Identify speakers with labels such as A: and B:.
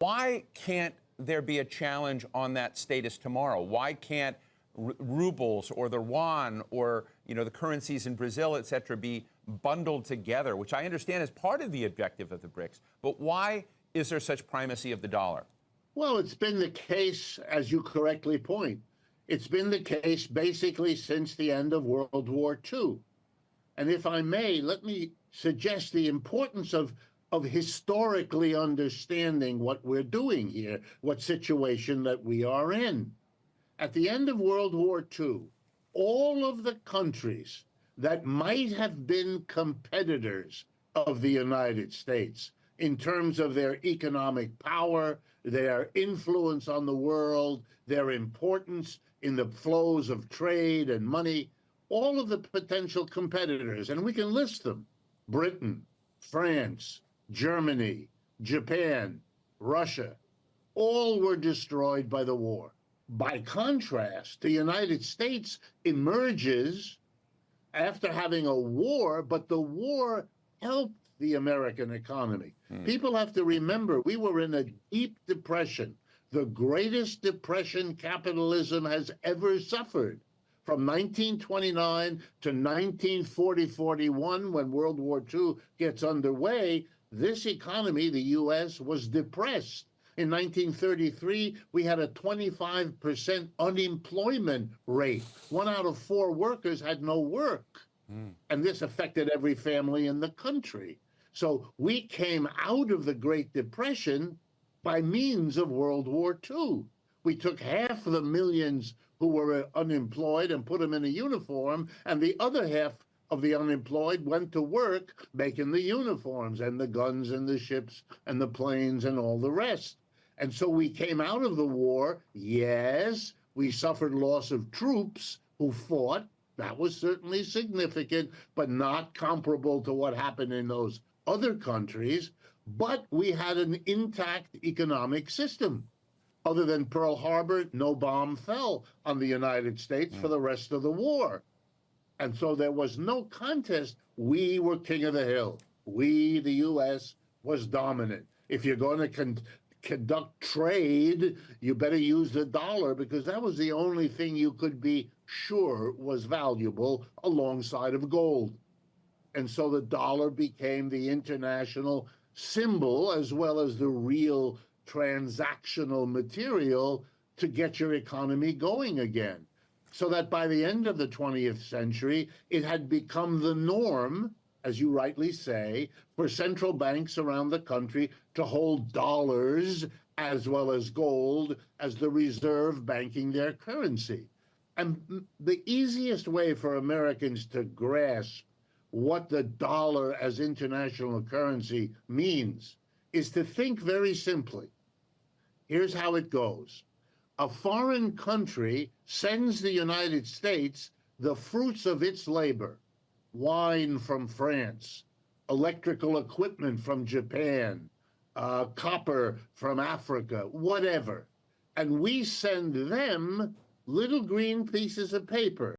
A: Why can't there be a challenge on that status tomorrow? Why can't rubles or the yuan or the currencies in Brazil, et cetera, be bundled together, which I understand is part of the objective of the BRICS? But why is there such primacy of the dollar?
B: Well, it's been the case, as you correctly point. It's been the case basically since the end of World War II. And if I may, let me suggest the importance of historically understanding what we're doing here, what situation that we are in. At the end of World War II, all of the countries that might have been competitors of the United States in terms of their economic power, their influence on the world, their importance in the flows of trade and money, all of the potential competitors, and we can list them: Britain, France, Germany, Japan, Russia, all were destroyed by the war. By contrast, the United States emerges after having a war, but the war helped the American economy. People have to remember we were in a deep depression, the greatest depression capitalism has ever suffered. From 1929 to 1940-41, when World War II gets underway, this economy, the U.S., was depressed. In 1933, we had a 25% unemployment rate. 1 out of 4 workers had no work. And this affected every family in the country. So we came out of the Great Depression by means of World War II. We took half of the millions who were unemployed and put them in a uniform, and the other half of the unemployed went to work making the uniforms and the guns and the ships and the planes and all the rest. And so we came out of the war. Yes, we suffered loss of troops who fought. That was certainly significant, but not comparable to what happened in those other countries. But we had an intact economic system. Other than Pearl Harbor, no bomb fell on the United States for the rest of the war. And so there was no contest. We were king of the hill. We, the U.S., was dominant. If you're going to conduct trade, you better use the dollar, because that was the only thing you could be sure was valuable alongside of gold. And so the dollar became the international symbol as well as the real transactional material to get your economy going again. So that by the end of the 20th century, it had become the norm, as you rightly say, for central banks around the country to hold dollars as well as gold as the reserve banking their currency. And the easiest way for Americans to grasp what the dollar as international currency means is to think very simply. Here's how it goes. A foreign country sends the United States the fruits of its labor: wine from France, electrical equipment from Japan, copper from Africa, whatever. And we send them little green pieces of paper.